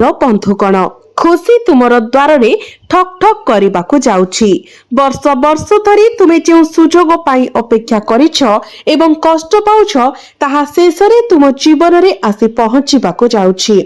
बंधुगण खुशी तुमर द्वार रे ठक ठक करने जाउछि। वर्ष वर्ष धरी तुमे जो सुजोग पाई अपेक्षा करिछ एवं कष्ट पाउछ ताहा शेष रे तुम जीवन रे आसी पहुंचीबाको जाउछि।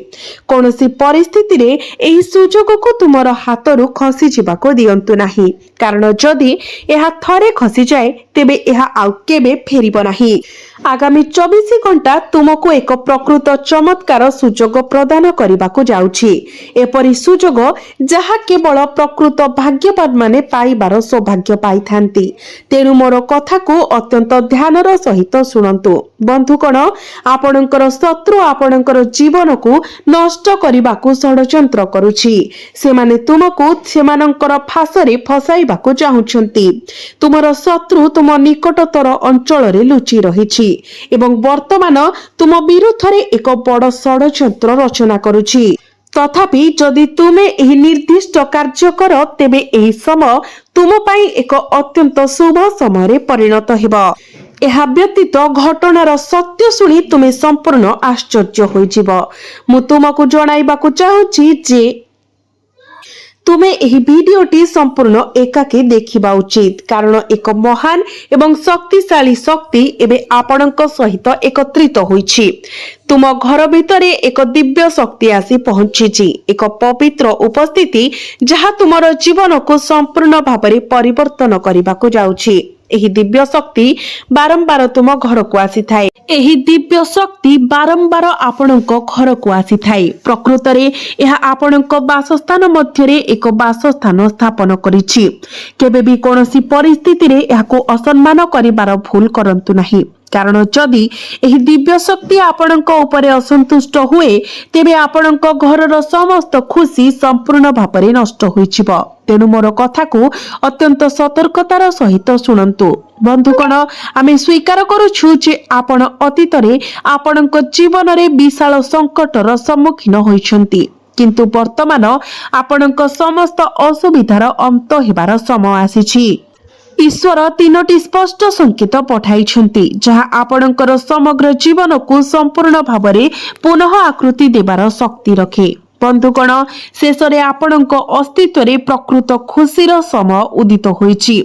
कोनोसी परिस्थिति रे एही सुजोग को तुमर हातरु खसी जिबाको दियंतु नाही, कारण जदि एहा थरे खसी जाए तेबे एहा आउ केबे फेरिबो नाही। आगामी 24 घंटा तुमको एक प्रकृत चमत्कार सुजोग प्रदान करने जाउछि। एपरि सुजोग जहा केवल प्रकृत भाग्यवान माने पाइबार सौभाग्य पाई थांती। तेणु मोर कथा को अत्यंत ध्यानर सहित शुणंतु। बंधुगण, आपणकर शत्रु आपणकर जीवन को नष्ट करने षड्यंत्र करुछि। सेमाने तुमको सेमानंकर फासरे फसाइबाको चाहुछंती। तुमर शत्रु तुम निकटतर अंचल रे लुचि रहिछि एवं वर्तमान तुम विरुद्ध रे एक बड़ षड्यंत्र रचना करुछि। तथापि जदि तुमे एही निर्दिष्ट कार्य कर तेबे एही समय तुम पाई एक अत्यंत शुभ समय परिणत हेबो। एहा व्यतीत घटनार सत्य शुणी तुमे संपूर्ण आश्चर्य होइजिब। मु तुमको जणाइबाकू चाहुछि जे तुमे एही भिडियोटी संपूर्ण एकाकी देखिबा उचित, कारण एक महान एवं शक्तिशाली शक्ति एबे आपणक सहित एकत्रित होइछि। तुम घर भितरे एक दिव्य शक्ति आसी पहुंचीछि, एक पवित्र उपस्थिति जहा तुमर जीवन को संपूर्ण भाबरे परिवर्तन करबाको जाउछि। एही दिव्य शक्ति बारंबार तुम घर को आसी थाए। एही दिव्य शक्ति बारंबार आपणक घर को आसी थाए। प्रकृत रे एहा आपणक वासस्थान मध्यरे एक वासस्थान स्थापन करिछि। केबे भी कोनोसी परिस्थिति रे एहाको असम्मान करिबार भूल करंतु नाही, कारण जदि एही दिव्य शक्ति आपणक उपरे असंतुष्ट हुए तेबे आपणक घरर समस्त खुशी संपूर्ण भाबरे नष्ट होइछिबो। तेणु मोर कथा को अत्यंत सतर्कतार सहित शुणंतु। बंधुगण, आमे स्वीकार करूछु जे आपण अतीत रे आपणक जीवन रे विशाल संकटर सम्मुखीन होइछंती, किंतु वर्तमान आपणक समस्त असुविधार अंत हेबार समय आसीछि। ईश्वर 3टी स्पष्ट संकेत पठाइछंती जहा आपणकर समग्र जीवन को संपूर्ण भाबरे पुनः आकृति देबार शक्ति रखे। बंधुगण, शेषरे आपणक अस्तित्व रे प्रकृत खुशीर समय उदित होइछि।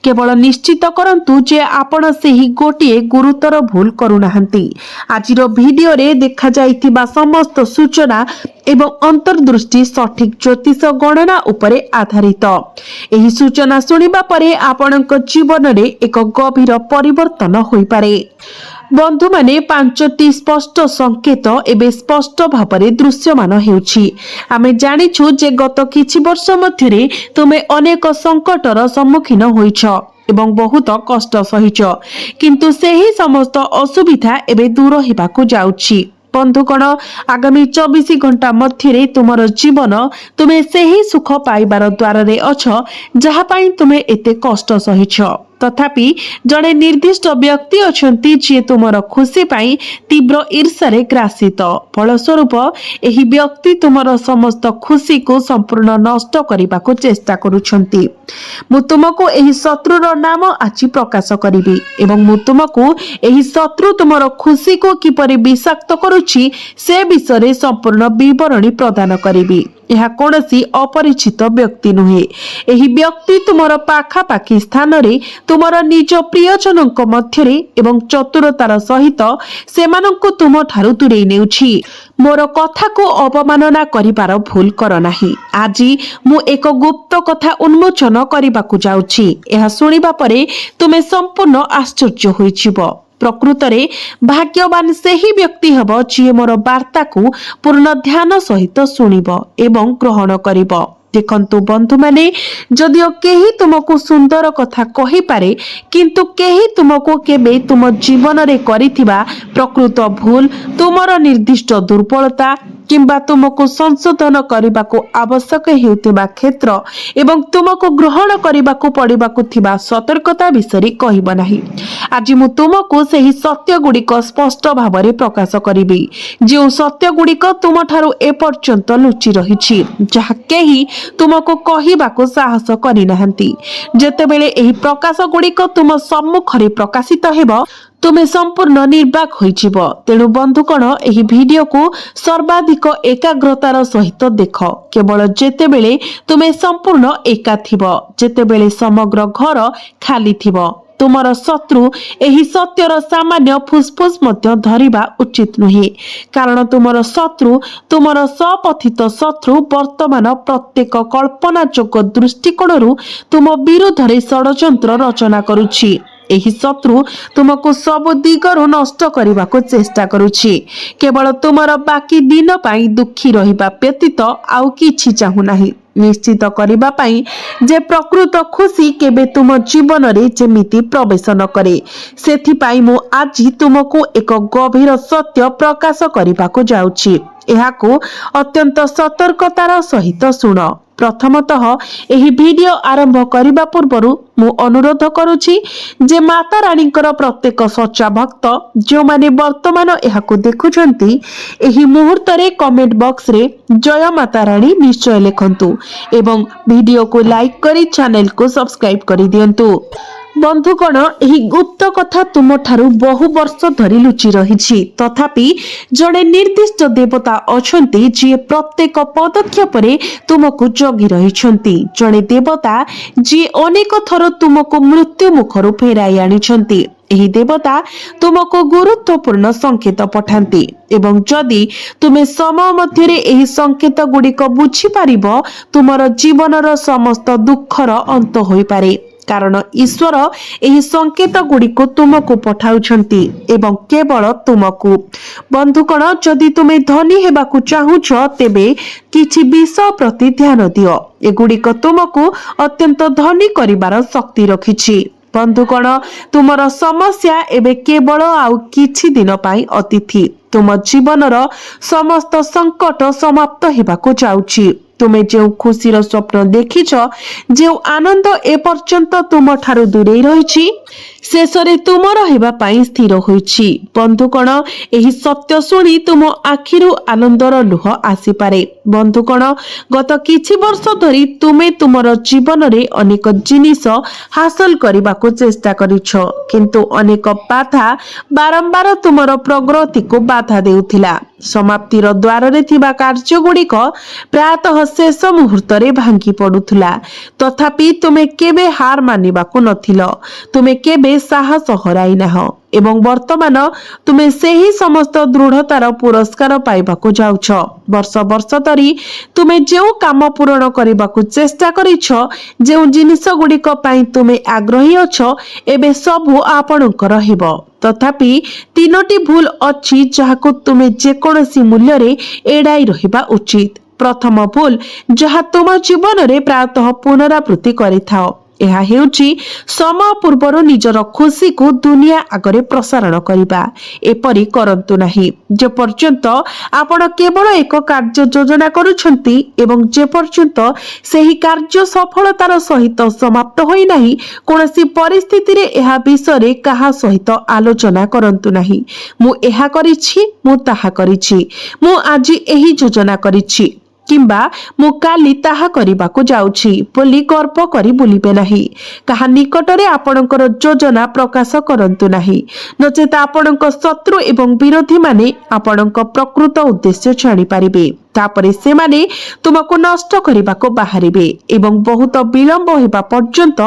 केवल निश्चित करंतु जे आपण सेही गोटिए गुरुतर भूल करूनाहंती। आजिर भिडियो रे देखा जाइथिबा समस्त सूचना एवं अंतर्दृष्टि सठिक ज्योतिष गणना उपरे आधारित। एही सूचना सुनिबा परे आपणक जीवन रे एक गभीर परिवर्तन होई पारे। बंधु माने 5टी स्पष्ट संकेत एबे स्पष्ट भाबरे दृश्यमान हेउछि। आमे जानिछु जे गत किछि वर्ष मध्यरे तुमे अनेक संकटर सम्मुखीन होइछ एवं बहुत कष्ट सहिछ, किंतु सेही समस्त असुविधा एबे दूर हेबाकू जाउछि। बंधुगण, आगामी 24 घंटा मध्यरे तुमर जीवन तुमे सेही सुख पाइबार द्वार रे अछ जहा पाई तुमे एते कष्ट सहिछ। तथापि जड़े निर्दिष्ट व्यक्ति अछंती जे तुमर खुशी पाई तीव्र ईर्षा रे ग्रासित। फलस्वरूप एही व्यक्ति तुमर समस्त खुशी को संपूर्ण नष्ट करबाको चेष्टा करूछंती। मु तुमको एही शत्रुर नाम आछि प्रकाश करिबी एवं मु तुमको एही शत्रु तुमर खुशी को किपरि विषाक्त करूछि से विषय संपूर्ण विवरणी प्रदान करिबी। यह कोनसी अपरिचित व्यक्ति नुहे। एही व्यक्ति तुमर पाखापाखी स्थान रे तुमर निज प्रियजनक मध्यरे एवं चतुरतार सहित सेमानंको तुम ठारु दूरेई नेउछि। मोर कथा को अपमानना करिबार भूल कर नाही। आजी मु एक गुप्त कथा उन्मोचन करिबाकू जाउछि। एहा सुनिबा परे तुमे संपूर्ण आश्चर्य होइछिबो। प्रकृत रे भाग्यवान सेही व्यक्ति हबो जे मोर वार्ता को पूर्ण ध्यान सहित सुनिबो एवं ग्रहण करिबो। देखंतु बंधु माने, जदियो केही तुमको सुंदर कथा कहि पारे किंतु केही तुमको केबे तुम जीवन रे करिथिबा प्रकृत भूल, तुमर निर्दिष्ट दुर्बलता किंबा तुमको संशोधन करबाको आवश्यक हेउथिबा क्षेत्र एवं तुमको ग्रहण करबाको पड़िबाको थिबा सतर्कता विषय कहिब नाही। आज मु तुमको सेही सत्य गुड़िक स्पष्ट भावरे प्रकाश करिबी, जे सत्य गुड़िक तुम ठारू ए पर्यंत लुचि रहिछि, जहा केही तुमको कहिबाको साहस करि नाहंती। जेतेबेले एही प्रकाश गुड़िक तुम सम्मुखरे प्रकाशित हेबो ତୁମେ ସମ୍ପୂର୍ଣ୍ଣ ନିର୍ବାକ ହୋଇଯିବ। ତେଣୁ ବନ୍ଧୁଗଣ, ଏହି ଭିଡିଓକୁ ସର୍ବାଧିକ ଏକାଗ୍ରତାର ସହିତ ଦେଖ। କେବଳ ଯେତେବେଳେ ତୁମେ ସମ୍ପୂର୍ଣ୍ଣ ଏକା ଥିବ, ଯେତେବେଳେ ସମଗ୍ର ଘର ଖାଲି ଥିବ। ତୁମର ଶତ୍ରୁ ଏହି ସତ୍ୟର ସାମାନ୍ୟ ଫୁସଫୁସ ମଧ୍ୟ ଧରିବା ଉଚିତ ନୁହେଁ, କାରଣ ତୁମର ଶତ୍ରୁ, ତୁମର ସପଥିତ ଶତ୍ରୁ ବର୍ତ୍ତମାନ ପ୍ରତ୍ୟେକ କଳ୍ପନାଯୋଗ୍ୟ ଦୃଷ୍ଟିକୋଣରୁ ତୁମ ବିରୁଦ୍ଧରେ ଷଡ଼ଯନ୍ତ୍ର ରଚନା କରୁଛି। ଏହି ଶତ୍ରୁ ତୁମକୁ ସବୁ ଦିଗରୁ ନଷ୍ଟ କରିବାକୁ ଚେଷ୍ଟା କରୁଛି। କେବଳ ତୁମର ବାକି ଦିନ ପାଇଁ ଦୁଃଖୀ ରହିବା ବ୍ୟତୀତ ଆଉ କିଛି ଚାହୁଁନାହିଁ। ନିଶ୍ଚିତ କରିବା ପାଇଁ ଯେ ପ୍ରକୃତ ଖୁସି କେବେ ତୁମ ଜୀବନରେ ଯେମିତି ପ୍ରବେଶ ନ କରେ, ସେଥିପାଇଁ ମୁଁ ଆଜି ତୁମକୁ ଏକ ଗଭୀର ସତ୍ୟ ପ୍ରକାଶ କରିବାକୁ ଯାଉଛି। ଏହାକୁ ଅତ୍ୟନ୍ତ ସତର୍କତାର ସହିତ ଶୁଣ। ପ୍ରଥମତଃ, ଏହି ଭିଡିଓ ଆରମ୍ଭ କରିବା ପୂର୍ବରୁ ମୁଁ ଅନୁରୋଧ କରୁଛି ଯେ ମାତା ରାଣୀଙ୍କର ପ୍ରତ୍ୟେକ ସଚ୍ଚା ଭକ୍ତ ଯେଉଁମାନେ ବର୍ତ୍ତମାନ ଏହାକୁ ଦେଖୁଛନ୍ତି, ଏହି ମୁହୂର୍ତ୍ତରେ କମେଣ୍ଟ ବକ୍ସରେ ଜୟ ମାତା ରାଣୀ ନିଶ୍ଚୟ ଲେଖନ୍ତୁ ଏବଂ ଭିଡିଓକୁ ଲାଇକ୍ କରି ଚ୍ୟାନେଲକୁ ସବସ୍କ୍ରାଇବ କରିଦିଅନ୍ତୁ। ବନ୍ଧୁଗଣ, ଏହି ଗୁପ୍ତ କଥା ତୁମଠାରୁ ବହୁ ବର୍ଷ ଧରି ଲୁଚି ରହିଛି। ତଥାପି ଜଣେ ନିର୍ଦ୍ଦିଷ୍ଟ ଦେବତା ଅଛନ୍ତି ଯିଏ ପ୍ରତ୍ୟେକ ପଦକ୍ଷେପରେ ତୁମକୁ ଜଗି ରହିଛନ୍ତି। ଜଣେ ଦେବତା ଯିଏ ଅନେକ ଥର ତୁମକୁ ମୃତ୍ୟୁ ମୁଖରୁ ଫେରାଇ ଆଣିଛନ୍ତି। ଏହି ଦେବତା ତୁମକୁ ଗୁରୁତ୍ୱପୂର୍ଣ୍ଣ ସଂକେତ ପଠାନ୍ତି ଏବଂ ଯଦି ତୁମେ ସମୟ ମଧ୍ୟରେ ଏହି ସଂକେତ ଗୁଡ଼ିକ ବୁଝିପାରିବ, ତୁମର ଜୀବନର ସମସ୍ତ ଦୁଃଖର ଅନ୍ତ ହୋଇପାରେ। କାରଣ ଈଶ୍ୱର ଏହି ସଂକେତ ଗୁଡ଼ିକୁ ତୁମକୁ ପଠାଉଛନ୍ତି ଏବଂ କେବଳ ତୁମକୁ। ବନ୍ଧୁଗଣ, ଯଦି ତୁମେ ଧନୀ ହେବାକୁ ଚାହୁଁଛ, ତେବେ କିଛି ବିଷୟ ପ୍ରତି ଧ୍ୟାନ ଦିଅ। ଏଗୁଡ଼ିକ ତୁମକୁ ଅତ୍ୟନ୍ତ ଧନୀ କରିବାର ଶକ୍ତି ରଖିଛି। ବନ୍ଧୁଗଣ, ତୁମର ସମସ୍ୟା ଏବେ କେବଳ ଆଉ କିଛି ଦିନ ପାଇଁ ଅତିଥି। ତୁମ ଜୀବନର ସମସ୍ତ ସଙ୍କଟ ସମାପ୍ତ ହେବାକୁ ଯାଉଛି। ତୁମେ ଯେଉଁ ଖୁସିର ସ୍ୱପ୍ନ ଦେଖିଛ, ଯେଉଁ ଆନନ୍ଦ ଏପର୍ଯ୍ୟନ୍ତ ତୁମଠାରୁ ଦୂରେଇ ରହିଛି, ଶେଷରେ ତୁମର ହେବା ପାଇଁ ସ୍ଥିର ହୋଇଛି। ବନ୍ଧୁଗଣ, ଏହି ସତ୍ୟ ଶୁଣି ତୁମ ଆଖିରୁ ଆନନ୍ଦର ଲୁହ ଆସିପାରେ। ବନ୍ଧୁଗଣ, ଗତ କିଛି ବର୍ଷ ଧରି ତୁମେ ତୁମର ଜୀବନରେ ଅନେକ ଜିନିଷ ହାସଲ କରିବାକୁ ଚେଷ୍ଟା କରିଛ, କିନ୍ତୁ ଅନେକ ବାଧା ବାରମ୍ବାର ତୁମର ପ୍ରଗତିକୁ ବାଧା ଦେଉଥିଲା। ସମାପ୍ତିର ଦ୍ୱାରରେ ଥିବା କାର୍ଯ୍ୟଗୁଡ଼ିକ ପ୍ରାୟତଃ ଶେଷ ମୁହୂର୍ତ୍ତରେ ଭାଙ୍ଗି ପଡୁଥିଲା। ତଥାପି ତୁମେ କେବେ ହାର ମାନିବାକୁ ନଥିଲ। ତୁମେ କେବେ ସାହସ ହରାଇ ନାହଁ ଏବଂ ବର୍ତ୍ତମାନ ତୁମେ ସେହି ସମସ୍ତ ଦୃଢ଼ତାର ପୁରସ୍କାର ପାଇବାକୁ ଯାଉଛ। ବର୍ଷ ବର୍ଷ ଧରି ତୁମେ ଯେଉଁ କାମ ପୂରଣ କରିବାକୁ ଚେଷ୍ଟା କରିଛ, ଯେଉଁ ଜିନିଷ ଗୁଡ଼ିକ ପାଇଁ ତୁମେ ଆଗ୍ରହୀ ଅଛ, ଏବେ ସବୁ ଆପଣଙ୍କର ହେବ। ତଥାପି ତିନୋଟି ଭୁଲ ଅଛି ଯାହାକୁ ତୁମେ ଯେକୌଣସି ମୂଲ୍ୟରେ ଏଡ଼ାଇ ରହିବା ଉଚିତ। ପ୍ରଥମ ଭୁଲ, ଯାହା ତୁମ ଜୀବନରେ ପ୍ରାୟତଃ ପୁନରାବୃତ୍ତି କରିଥାଅ, ଏହା ହେଉଛି ସମୟ ପୂର୍ବରୁ ନିଜର ଖୁସିକୁ ଦୁନିଆ ଆଗରେ ପ୍ରସାରଣ କରିବା। ଏପରି କରନ୍ତୁ ନାହିଁ। ଯେପର୍ଯ୍ୟନ୍ତ ଆପଣ କେବଳ ଏକ କାର୍ଯ୍ୟ ଯୋଜନା କରୁଛନ୍ତି ଏବଂ ଯେପର୍ଯ୍ୟନ୍ତ ସେହି କାର୍ଯ୍ୟ ସଫଳତାର ସହିତ ସମାପ୍ତ ହୋଇନାହିଁ, କୌଣସି ପରିସ୍ଥିତିରେ ଏହା ବିଷୟରେ କାହା ସହିତ ଆଲୋଚନା କରନ୍ତୁ ନାହିଁ। ମୁଁ ଏହା କରିଛି, ମୁଁ ତାହା କରିଛି, ମୁଁ ଆଜି ଏହି ଯୋଜନା କରିଛି କିମ୍ବା ମୁଁ କାଲି ତାହା କରିବାକୁ ଯାଉଛି ବୋଲି ଗର୍ବ କରି ବୁଲିବେ ନାହିଁ। କାହା ନିକଟରେ ଆପଣଙ୍କର ଯୋଜନା ପ୍ରକାଶ କରନ୍ତୁ ନାହିଁ, ନଚେତ ଆପଣଙ୍କ ଶତ୍ରୁ ଏବଂ ବିରୋଧୀମାନେ ଆପଣଙ୍କ ପ୍ରକୃତ ଉଦ୍ଦେଶ୍ୟ ଜାଣିପାରିବେ। ତାପରେ ସେମାନେ ତୁମକୁ ନଷ୍ଟ କରିବାକୁ ବାହାରିବେ ଏବଂ ବହୁତ ବିଳମ୍ବ ହେବା ପର୍ଯ୍ୟନ୍ତ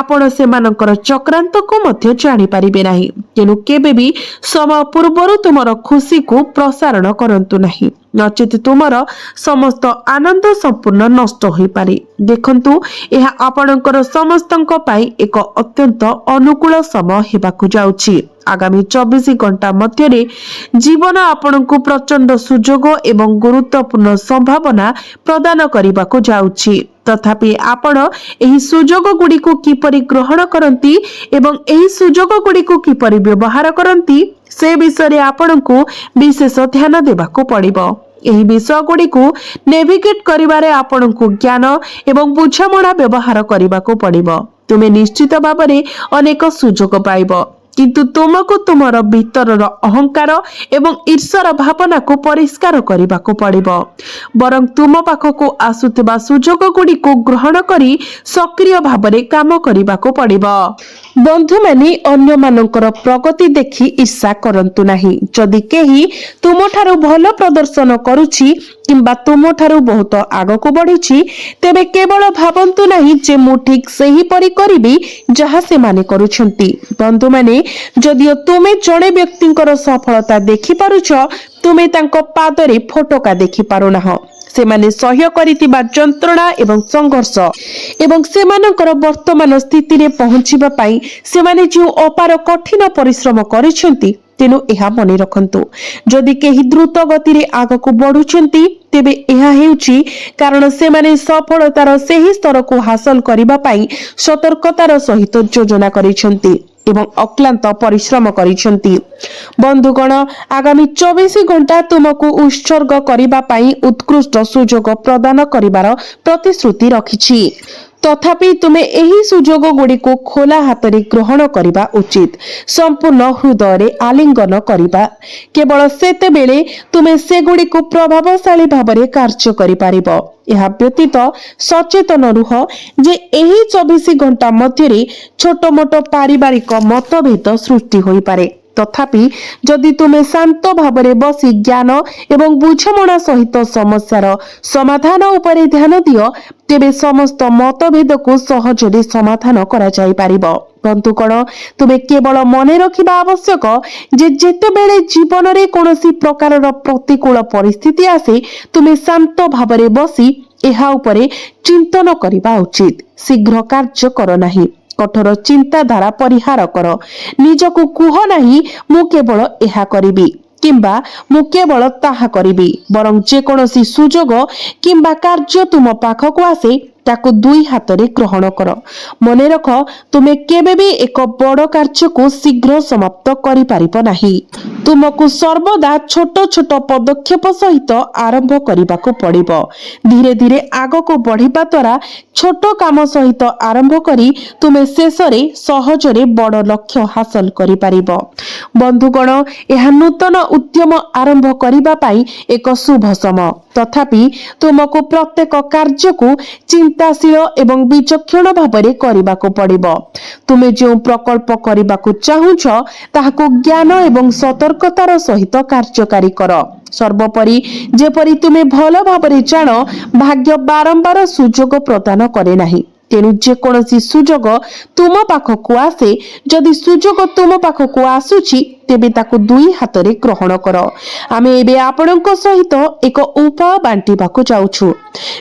ଆପଣ ସେମାନଙ୍କର ଚକ୍ରାନ୍ତକୁ ମଧ୍ୟ ଜାଣିପାରିବେ ନାହିଁ। ତେଣୁ କେବେ ବି ସମୟ ପୂର୍ବରୁ ତୁମର ଖୁସିକୁ ପ୍ରସାରଣ କରନ୍ତୁ ନାହିଁ, ନଚେତ ତୁମର ସମସ୍ତ ଆନନ୍ଦ ସମ୍ପୂର୍ଣ୍ଣ ନଷ୍ଟ ହୋଇପାରେ। ଦେଖନ୍ତୁ, ଏହା ଆପଣଙ୍କର ସମସ୍ତଙ୍କ ପାଇଁ ଏକ ଅତ୍ୟନ୍ତ ଅନୁକୂଳ ସମୟ ହେବାକୁ ଯାଉଛି। ଆଗାମୀ 24 ଘଣ୍ଟା ମଧ୍ୟରେ ଜୀବନ ଆପଣଙ୍କୁ ପ୍ରଚଣ୍ଡ ସୁଯୋଗ ଏବଂ ଗୁରୁତ୍ୱପୂର୍ଣ୍ଣ ସମ୍ଭାବନା ପ୍ରଦାନ କରିବାକୁ ଯାଉଛି। ତଥାପି ଆପଣ ଏହି ସୁଯୋଗ ଗୁଡ଼ିକୁ କିପରି ଗ୍ରହଣ କରନ୍ତି ଏବଂ ଏହି ସୁଯୋଗ ଗୁଡ଼ିକୁ କିପରି ବ୍ୟବହାର କରନ୍ତି, ସେ ବିଷୟରେ ଆପଣଙ୍କୁ ବିଶେଷ ଧ୍ୟାନ ଦେବାକୁ ପଡ଼ିବ। ଏହି ବିଷୟ ଗୁଡ଼ିକୁ ନେଭିଗେଟ୍ କରିବାରେ ଆପଣଙ୍କୁ ଜ୍ଞାନ ଏବଂ ବୁଝାମଣା ବ୍ୟବହାର କରିବାକୁ ପଡ଼ିବ। ତୁମେ ନିଶ୍ଚିତ ଭାବରେ ଅନେକ ସୁଯୋଗ ପାଇବ, କିନ୍ତୁ ତୁମକୁ ତୁମର ଭିତରର ଅହଙ୍କାର ଏବଂ ଈର୍ଷାର ଭାବନାକୁ ପରିଷ୍କାର କରିବାକୁ ପଡ଼ିବ। ବରଂ ତୁମ ପାଖକୁ ଆସୁଥିବା ସୁଯୋଗ ଗୁଡ଼ିକୁ ଗ୍ରହଣ କରି ସକ୍ରିୟ ଭାବରେ କାମ କରିବାକୁ ପଡ଼ିବ। ବନ୍ଧୁମାନେ ଅନ୍ୟମାନଙ୍କର ପ୍ରଗତି ଦେଖି ଈର୍ଷା କରନ୍ତୁ ନାହିଁ। ଯଦି କେହି ତୁମଠାରୁ ଭଲ ପ୍ରଦର୍ଶନ କରୁଛି କିମ୍ବା ତୁମଠାରୁ ବହୁତ ଆଗକୁ ବଢିଛି, ତେବେ କେବଳ ଭାବନ୍ତୁ ନାହିଁ ଯେ ମୁଁ ଠିକ୍ ସେହିପରି କରିବି ଯାହା ସେମାନେ କରୁଛନ୍ତି। ବନ୍ଧୁମାନେ, ଯଦିଓ ତୁମେ ଜଣେ ବ୍ୟକ୍ତିଙ୍କର ସଫଳତା ଦେଖିପାରୁଛ, ତୁମେ ତାଙ୍କ ପାଦରେ ଫୋଟକା ଦେଖିପାରୁନାହଁ। ସେମାନେ ସହ୍ୟ କରିଥିବା ଯନ୍ତ୍ରଣା ଏବଂ ସଂଘର୍ଷ ଏବଂ ସେମାନଙ୍କର ବର୍ତ୍ତମାନ ସ୍ଥିତିରେ ପହଞ୍ଚିବା ପାଇଁ ସେମାନେ ଯେଉଁ ଅପାର କଠିନ ପରିଶ୍ରମ କରିଛନ୍ତି। ତେଣୁ ଏହା ମନେ ରଖନ୍ତୁ, ଯଦି କେହି ଦ୍ରୁତ ଗତିରେ ଆଗକୁ ବଢୁଛନ୍ତି, ତେବେ ଏହା ହେଉଛି କାରଣ ସେମାନେ ସଫଳତାର ସେହି ସ୍ତରକୁ ହାସଲ କରିବା ପାଇଁ ସତର୍କତାର ସହିତ ଯୋଜନା କରିଛନ୍ତି ଏବଂ ଅକ୍ଲାନ୍ତ ପରିଶ୍ରମ କରିଛନ୍ତି। ବନ୍ଧୁଗଣ, ଆଗାମୀ 24 ଘଣ୍ଟା ତୁମକୁ ଉତ୍ସର୍ଗ କରିବା ପାଇଁ ଉତ୍କୃଷ୍ଟ ସୁଯୋଗ ପ୍ରଦାନ କରିବାର ପ୍ରତିଶ୍ରୁତି ରଖିଛି। ତଥାପି ତୁମେ ଏହି ସୁଯୋଗ ଗୁଡ଼ିକୁ ଖୋଲା ହାତରେ ଗ୍ରହଣ କରିବା ଉଚିତ। ସମ୍ପୂର୍ଣ୍ଣ ହୃଦୟରେ ଆଲିଙ୍ଗନ କରିବା। କେବଳ ସେତେବେଳେ ତୁମେ ସେଗୁଡ଼ିକୁ ପ୍ରଭାବଶାଳୀ ଭାବରେ କାର୍ଯ୍ୟ କରିପାରିବ। ଏହା ବ୍ୟତୀତ ସଚେତନ ରୁହ ଯେ ଏହି 24 ଘଣ୍ଟା ମଧ୍ୟରେ ଛୋଟ ମୋଟ ପାରିବାରିକ ମତଭେଦ ସୃଷ୍ଟି ହୋଇପାରେ। ତଥାପି ଯଦି ତୁମେ ଶାନ୍ତ ଭାବରେ ବସି ଜ୍ଞାନ ଏବଂ ବୁଝାମଣା ସହିତ ସମସ୍ୟାର ସମାଧାନ ଉପରେ ଧ୍ୟାନ ଦିଅ, ତେବେ ସମସ୍ତ ମତଭେଦକୁ ସହଜରେ ସମାଧାନ କରାଯାଇପାରିବ। ବନ୍ଧୁଗଣ, ତୁମେ କେବଳ ମନେ ରଖିବା ଆବଶ୍ୟକ ଯେ ଯେତେବେଳେ ଜୀବନରେ କୌଣସି ପ୍ରକାରର ପ୍ରତିକୂଳ ପରିସ୍ଥିତି ଆସେ, ତୁମେ ଶାନ୍ତ ଭାବରେ ବସି ଏହା ଉପରେ ଚିନ୍ତନ କରିବା ଉଚିତ। ଶୀଘ୍ର କାର୍ଯ୍ୟ କର ନାହିଁ। କଠୋର ଚିନ୍ତାଧାରା ପରିହାର କର। ନିଜକୁ କୁହ ନାହିଁ ମୁଁ କେବଳ ଏହା କରିବି କିମ୍ବା ମୁଁ କେବଳ ତାହା କରିବି। ବରଂ ଯେକୌଣସି ସୁଯୋଗ କିମ୍ବା କାର୍ଯ୍ୟ ତୁମ ପାଖକୁ ଆସେ, ତାକୁ ଦୁଇ ହାତରେ ଗ୍ରହଣ କର। ମନେ ରଖ, ତୁମେ କେବେ ବି ଏକ ବଡ଼ କାର୍ଯ୍ୟକୁ ଶୀଘ୍ର ସମାପ୍ତ କରିପାରିବ ନାହିଁ। ତୁମକୁ ସର୍ବଦା ଛୋଟ ଛୋଟ ପଦକ୍ଷେପ ସହିତ ଆରମ୍ଭ କରିବାକୁ ପଡ଼ିବ। ଧୀରେ ଧୀରେ ଆଗକୁ ବଢ଼ିବା ଦ୍ୱାରା ଛୋଟ କାମ ସହିତ ଆରମ୍ଭ କରି ତୁମେ ଶେଷରେ ସହଜରେ ବଡ଼ ଲକ୍ଷ୍ୟ ହାସଲ କରିପାରିବ। ବନ୍ଧୁଗଣ, ଏହା ନୂତନ ଉଦ୍ୟମ ଆରମ୍ଭ କରିବା ପାଇଁ ଏକ ଶୁଭ ସମୟ। ତଥାପି ତୁମକୁ ପ୍ରତ୍ୟେକ କାର୍ଯ୍ୟକୁ ଚିନ୍ତାଶୀଳ ଏବଂ ବିଚକ୍ଷଣ ଭାବରେ କରିବାକୁ ପଡ଼ିବ। ତୁମେ ଯେଉଁ ପ୍ରକଳ୍ପ କରିବାକୁ ଚାହୁଁଛ, ତାହାକୁ ଜ୍ଞାନ ଏବଂ ସତର୍କତାର ସହିତ କାର୍ଯ୍ୟକାରୀ କର। ସର୍ବୋପରି, ଯେପରି ତୁମେ ଭଲ ଭାବରେ ଜାଣ, ଭାଗ୍ୟ ବାରମ୍ବାର ସୁଯୋଗ ପ୍ରଦାନ କରେ ନାହିଁ। ତେଣୁ ଯେକୌଣସି ସୁଯୋଗ ତୁମ ପାଖକୁ ଆସେ, ଯଦି ସୁଯୋଗ ତୁମ ପାଖକୁ ଆସୁଛି, ତେବେ ତାକୁ ଦୁଇ ହାତରେ ଗ୍ରହଣ କର। ଆମେ ଏବେ ଆପଣଙ୍କ ସହିତ ଏକ ଉପାୟ ବାଣ୍ଟିବାକୁ ଯାଉଛୁ।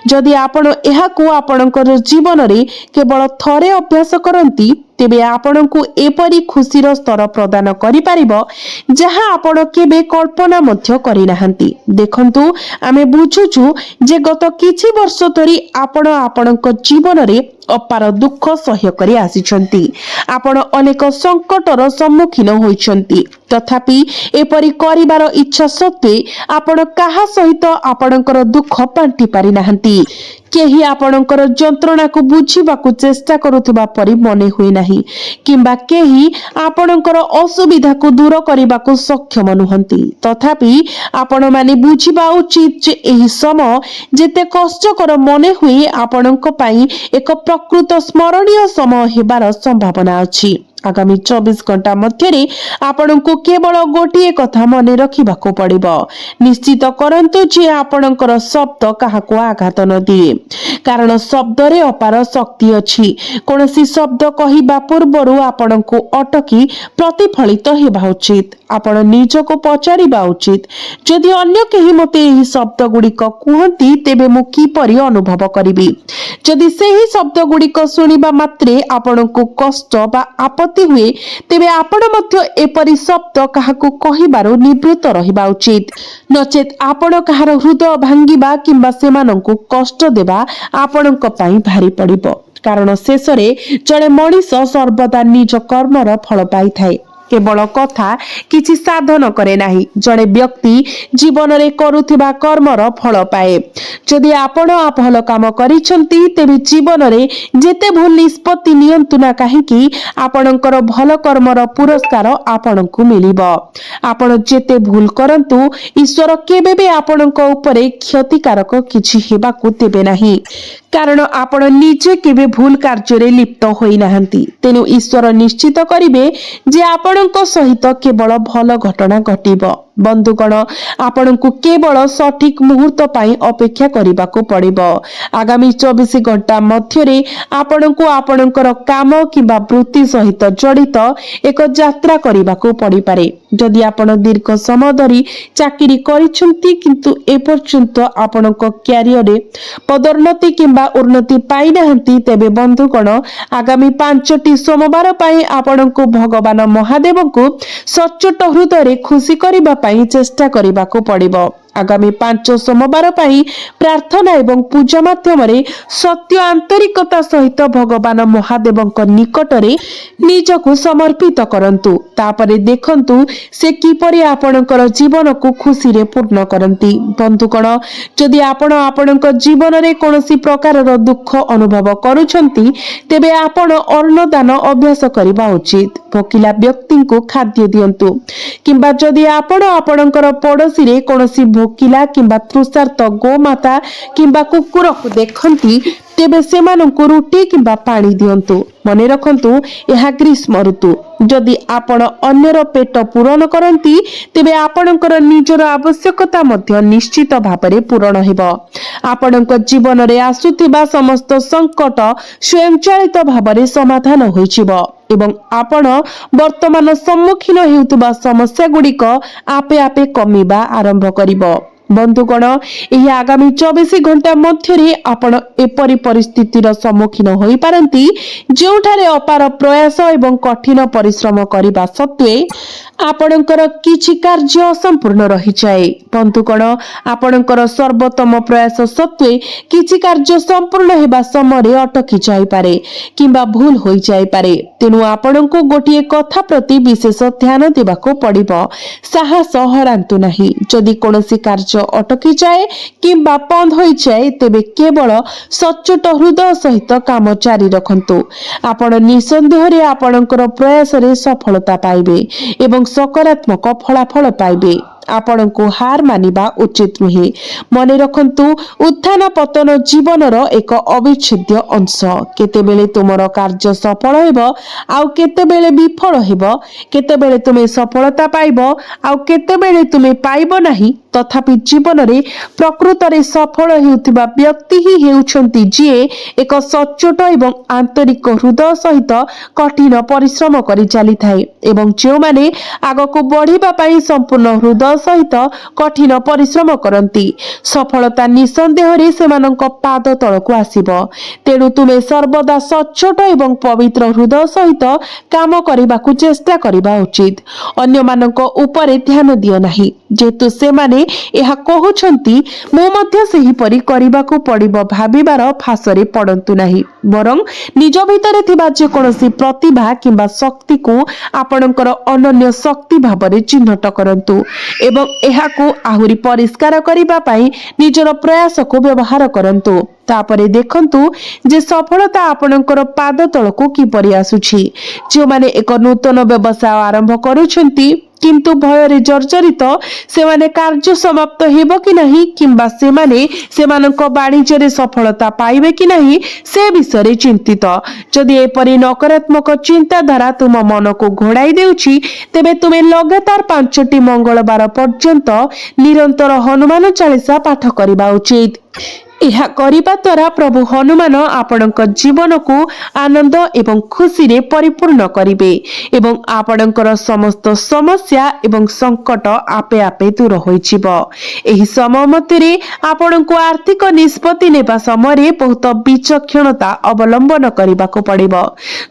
ଯଦି ଆପଣ ଏହାକୁ ଆପଣଙ୍କର ଜୀବନରେ କେବଳ ଥରେ ଅଭ୍ୟାସ କରନ୍ତି, ତେବେ ଆପଣଙ୍କୁ ଏପରି ଖୁସିର ସ୍ତର ପ୍ରଦାନ କରିପାରିବ ଯାହା ଆପଣ କେବେ କଳ୍ପନା ମଧ୍ୟ କରିନାହାନ୍ତି। ଦେଖନ୍ତୁ, ଆମେ ବୁଝୁଛୁ ଯେ ଗତ କିଛି ବର୍ଷ ଧରି ଆପଣ ଆପଣଙ୍କ ଜୀବନରେ ଅପାର ଦୁଃଖ ସହ୍ୟ କରି ଆସିଛନ୍ତି। ଆପଣ ଅନେକ ସଙ୍କଟର ସମ୍ମୁଖୀନ ହୋଇଛନ୍ତି। ତଥାପି ଏପରି କରିବାର ଇଚ୍ଛା ସତ୍ତ୍ୱେ ଆପଣ କାହା ସହିତ ଆପଣଙ୍କର ଦୁଃଖ ବାଣ୍ଟି ପାରିନାହାନ୍ତି। କେହି ଆପଣଙ୍କର ଯନ୍ତ୍ରଣାକୁ ବୁଝିବାକୁ ଚେଷ୍ଟା କରୁଥିବା ପରି ମନେ ହୁଏ ନାହିଁ କିମ୍ବା କେହି ଆପଣଙ୍କର ଅସୁବିଧାକୁ ଦୂର କରିବାକୁ ସକ୍ଷମ ନୁହନ୍ତି। ତଥାପି ଆପଣମାନେ ବୁଝିବା ଉଚିତ ଯେ ଏହି ସମୟ ଯେତେ କଷ୍ଟକର ମନେ ହୁଏ, ଆପଣଙ୍କ ପାଇଁ ଏକ ପ୍ରକୃତ ସ୍ମରଣୀୟ ସମୟ ହେବାର ସମ୍ଭାବନା ଅଛି। ଆଗାମୀ 24 ଘଣ୍ଟା ମଧ୍ୟରେ ଆପଣଙ୍କୁ କେବଳ ଗୋଟିଏ କଥା ମନେ ରଖିବାକୁ ପଡ଼ିବ। ନିଶ୍ଚିତ କରନ୍ତୁ ଯେ ଆପଣଙ୍କର ଶବ୍ଦ କାହାକୁ ଆଘାତ ନ ଦିଏ, କାରଣ ଶବ୍ଦରେ ଅପାର ଶକ୍ତି ଅଛି। କୌଣସି ଶବ୍ଦ କହିବା ପୂର୍ବରୁ ଆପଣଙ୍କୁ ଅଟକି ପ୍ରତିଫଳିତ ହେବା ଉଚିତ। ଆପଣ ନିଜକୁ ପଚାରିବା ଉଚିତ, ଯଦି ଅନ୍ୟ କେହି ମୋତେ ଏହି ଶବ୍ଦ ଗୁଡ଼ିକ କୁହନ୍ତି, ତେବେ ମୁଁ କିପରି ଅନୁଭବ କରିବି? ଯଦି ସେହି ଶବ୍ଦ ଗୁଡ଼ିକ ଶୁଣିବା ମାତ୍ରେ ଆପଣଙ୍କୁ କଷ୍ଟ ବା ଆପତ୍ତି ହୁଏ, ତେବେ ଆପଣ ମଧ୍ୟ ଏପରି ଶବ୍ଦ କାହାକୁ କହିବାରୁ ନିବୃତ୍ତ ରହିବା ଉଚିତ। ନଚେତ୍ ଆପଣ କାହାର ହୃଦୟ ଭାଙ୍ଗିବା କିମ୍ବା ସେମାନଙ୍କୁ କଷ୍ଟ ଦେବା ଆପଣଙ୍କ ପାଇଁ ଭାରି ପଡ଼ିବ। କାରଣ ଶେଷରେ ଜଣେ ମଣିଷ ସର୍ବଦା ନିଜ କର୍ମର ଫଳ ପାଇଥାଏ। केवल कथा किछि साधन करे नाही। जड़े व्यक्ति जीवन रे करुथिबा कर्मर फल पाए। जदि आपण भल काम करिसंती तेबे जीवन रे जेते भूल निष्पत्ति नियंतु ना काहेकि आपणकर भल कर्मर पुरस्कार आपणकु मिलिबो। आपण जेते भूल करंतु ईश्वर केबे भी आपणक उपरे क्षतिकारक किछि हेबाकु देबे नाही, कारण आपण निजे केबे भूल कार्य रे लिप्त होई नाहंती। तेनु ईश्वर निश्चित करिवे जे आपणक सहित केवल भल घटना घटिबो। बंधुगण, आपणकु केवल सठिक मुहूर्त पाई अपेक्षा करिबाकु पड़िबो। आगामी 24 घंटा मध्यरे आपणकु आपणकर काम किबा वृत्ति सहित जड़ित एक यात्रा करिबाकु पड़ी पारे। जदि आपण दीर्घ समय धरी चाकरी करिसंती किंतु एपर्यंत आपणक क्यारियर रे पदोन्नति किंबा उन्नति पाई नाहंती, तेबे बंधुगण आगामी 5टी सोमवार पाई आपणकु भगवान महादेव को सच्चोट हृदय खुशी करिबा पाई चेष्टा करिबाकु पड़िबो। आगामी 5 सोमवार पाई प्रार्थना एवं पूजा माध्यम सत्य आंतरिकता सहित भगवान महादेवଙ୍କ निकटरे निजको समर्पित करंतु। तापरे देखंतु से किपरि आपणकर जीवन को खुशी रे पूर्ण करंती। बंधुगण, जदि आपण आपणक जीवन रे कोनोसी प्रकार दुख अनुभव करूछंती तेबे आपण अन्नदान अभ्यास करबा उचित। भोकिला व्यक्ति को खाद्य दियंतु, किंबा जदि आपण आपणकर पड़ोसी रे कोनोसी भोकिला किंबा तृषार्त गोमाता किंबा कुकुर को देखंती तेबे सेमानंकु रुटी किंबा पानी दियंतु। मने रखंतु यह ग्रीष्म ऋतु। जदि आपण अन्यर पेट पूरण करंती तेबे आपणकर निजर आवश्यकता मध्य निश्चित भाबरे पूरण हेबो। आपणक जीवन रे आसुथिबा समस्त संकट स्वयंचालित भाबरे समाधान होइछिबो एवं आपण वर्तमान सम्मुखीन हेउतबा समस्या गुड़िक आपे आपे कमिबा आरंभ करिबो। बंधुगण, यही आगामी 24 घंटा मध्यरे आपण एपरी परिस्थितिर सम्मुखीन होई पारंती जेउठारे अपार प्रयास एवं कठिन परिश्रम करिबा सत्वे आपणकर किछि कार्य असंपूर्ण रहि जाए। बंधुगण, आपणकर सर्वोत्तम प्रयास सत्वे किछि कार्य संपूर्ण हेबा समय अटकी जाई पारे किंबा भूल होई जाई पारे। तेनु आपणको गोटिए कथा प्रति विशेष ध्यान देबाको पड़िबो। साहस हरांतु नाही। जदि कोनोसी कार्य अटकी जाए किंबा बंद होई जाए तेबे केवल सच्चोट हृदय सहित काम जारी रखंतु। आपण निसंदेह रे आपणकर प्रयास रे सफलता पाइबे एवं सकारात्मक फलाफल पाइबे। आपण को हार मानिबा उचित नुहे। मने रखंतु उत्थान पतन जीवनर एक अविच्छेद्य अंश। केतेबेले तुमर कार्य सफल हेबो आउ केतेबेले विफल हेबो, केतेबेले तुमे सफलता पाइबो आउ केतेबेले तुमे पाइबो नाही। तथापि जीवन रे प्रकृत रे सफल हेउतिबा व्यक्ति ही हेउछंती जे एक सच्चोट एवं आंतरिक हृदय सहित कठिन परिश्रम करि चली थाए एवं जे माने आगको बढ़िबा पई संपूर्ण हृदय सहित कठिन परिश्रम करंती सफलता निसंदेह रे सेमानक पाद तळकु आसीबो। तेणु तुमे सर्वदा सच्चोट एवं पवित्र हृदय सहित काम करिबाकु चेष्टा करिबा उचित। अन्य मानक उपरे ध्यान दियो नाही, जेतु सेमाने यह कहउछंती मो मध्य सेही परि करिबाकु पड़िबो भाबिबार फासरे पड़ंतु नाही, बरं निज भितरे थिबा जे कोनोसी प्रतिभा किंबा शक्ति को आपणकर अनन्य शक्ति भाबरे चिन्हट करंतु एवं एहाकु आहुरी परिष्कार करिबा पई निजर प्रयास को व्यवहार करंतु। तापरे देखंतु जे सफलता आपणकर पाद तळकु किपरि आसुछि। जे माने एक नूतन व्यवसाय आरंभ करूछंती किंतु भय जर्जरित सेमाने कार्य समाप्त हेबो कि नहीं किंबा सेमाने सेमानक वाणिज्य रे सफलता पाइबे कि नहीं से विषय चिंतित। जदि एपरि नकारात्मक चिंताधारा तुम मन को घोड़ाई देउछि तेबे तुमे लगातार 5टी मंगलवार पर्यंत निरंतर हनुमान चालीसा पाठ करिबा उचित। यह करिबा द्वारा प्रभु हनुमान आपणक जीवन को आनंद एवं खुशी रे परिपूर्ण करिवे एवं आपणकर समस्त समस्या एवं संकट आपे आपे दूर होइछिबो। एही समय मध्यरे आपणको आर्थिक निष्पत्ति नेबा समय बहुत विचक्षणता अवलंबन करिबाको पड़िबो।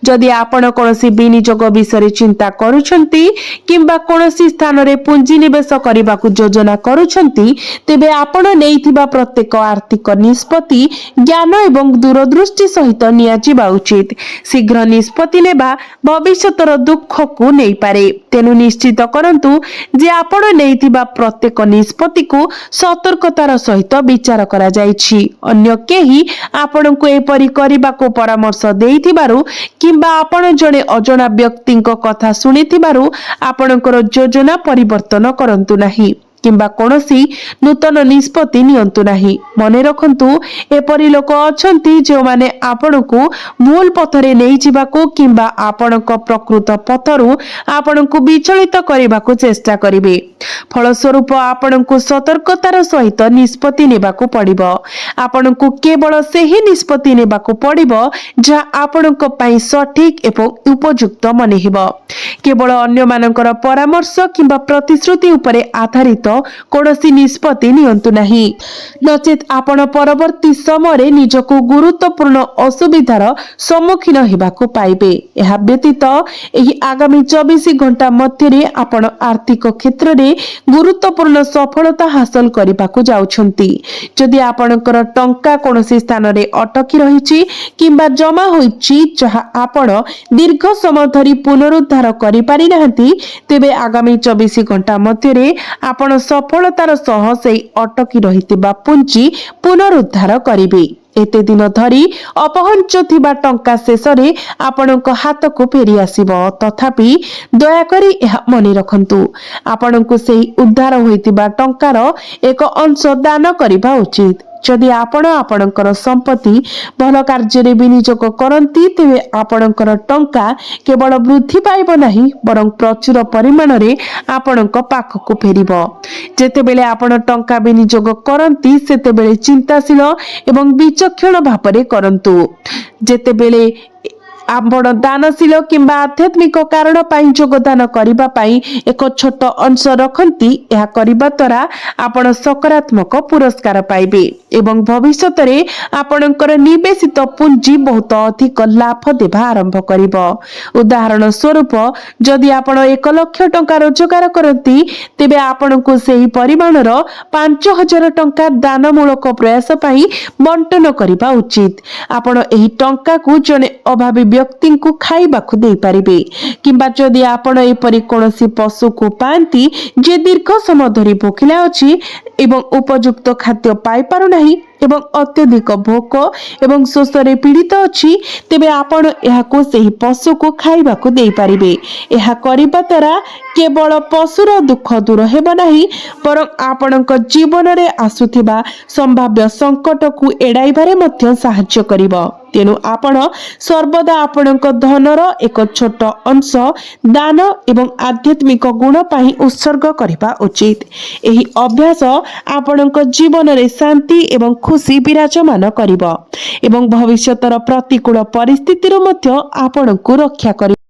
जदि आपण कोनोसी विनियोग विषय चिंता करूछंती किंबा कोनोसी स्थान रे पुंजी निवेश करिबाको योजना करूछंती तेबे आपण नेइथिबा प्रत्येक आर्थिक निष्पत्ति ज्ञान एवं दूरदृष्टि सहित नियाजिबा उचित। शीघ्र निष्पत्ति नेबा भविष्यतर दुख को नहीं पारे। तेनु निश्चित करंतु जे आपण नेइतिबा प्रत्येक निष्पत्ति को सतर्कतार सहित विचार करा जायछि। अन्य केही आपणको एपरि करिबाको परामर्श देइथिबारु किंबा आपण जणे अजणा व्यक्तिंको कथा सुनिथिबारु आपणकर योजना परिवर्तन करंतु नाही किंबा कोनोसी नूतन निष्पत्ति नियंतु नाही। मने रखंतु एपरि लोक अछंती जे माने आपणको मूल पथरे नै जिबाको किंबा आपणको प्रकृत पथरु आपणको विचलित करिबाको चेष्टा करिवे। फलस्वरूप आपणको सतर्कतार सहित निष्पत्ति नेबाको पड़िबो। आपणको केवल सेही निष्पत्ति नेबाको पड़िबो जा आपणको पई सठिक एवं उपयुक्त मने हेबो। केवल अन्य मानकर परामर्श किंबा प्रतिश्रुति उपरे आधारित कोनोसी निष्पत्ति नियंतु नाही, नचेत आपण परवर्ती समय निजको गुरुत्वपूर्ण असुविधार सम्मुखीन हेबाको पाइबे। एहा व्यतीत एही आगामी 24 घंटा मध्यरे आपण आर्थिक क्षेत्र रे गुरुत्वपूर्ण सफलता हासिल करिबाको जाउछंती। जदि आपणकर टंका कोनोसी स्थान रे अटकी रहिछि किंबा जमा होइछि जहा आपण दीर्घ समय धरि पुनरुद्धार करि पारि नाहंती, तेबे आगामी 24 घंटा मध्यरे आपण सफलतार सह सेही अटकी रहितिबा पुंजी पुनरुद्धार करिवे। एते दिन धरी अपहंच थिबा टंका शेषरे आपणक हातको फेरी आसीबो। तथापि दयाकरी एहा मने रखंतु, आपणको सेही उद्धार होइतिबा टंकार एक अंश दान करिबा उचित। जदि आपण आपणकर संपत्ति भल कार्य विनियोग करती तेबे आपणकर टंका केवल वृद्धि पाइब नाही बरं प्रचुर परिमाण रे आपणक पाखको फेरिबो। जेतेबेले आपण टंका विनियोग करती सेतेबेले चिंताशील एवं विचक्षण भावरे करंतु। जेतेबेले आपण दानशील किंबा आध्यात्मिक कारण पाई योगदान करिबा पाई एक छोट अंश रखंती, यह करिबा द्वारा आपण सकारात्मक पुरस्कार पाइबे एवं भविष्यत रे आपणकर निवेशित पुंजी बहुत अधिक लाभ देबा आरंभ करिबो। उदाहरण स्वरूप जदि आपण 1 लाख टंका रोजगार करती तेबे आपणको सेही परिमाणर 5000 टंका दानमूलक प्रयास पाई बंटन करिबा उचित। आपण एही टंका को जने अभावी व्यक्ति को खाइबाकू दे पारिबे किंबा जदि आपण एपरि कोनोसी पशु को पांती जे दीर्घ समय धरि भोकिला अछि एवं उपयुक्त खाद्य पाई पारु नाही एवं अत्यधिक भोक एवं शोषरे पीड़ित अछि, तेबे आपण एहाको सेही पशु को खाइबाकू दे पारिबे। एहा करिबा द्वारा केवल पशुर दुख दूर हेबो नाही बरं आपणक जीवन रे आसुथिबा संभाव्य संकट को एडाइबारे मध्य सहाय्य करिबो। तेनु आपण सर्वदा आपणक धनर एक छोट अंश दान एवं आध्यात्मिक गुण पाई उत्सर्ग करिबा उचित। एही अभ्यास आपणक जीवन रे शांति एवं खुशी विराजमान करिबो एवं भविष्यतर प्रतिकूल परिस्थिति रो मध्य आपणको रक्षा करिबो।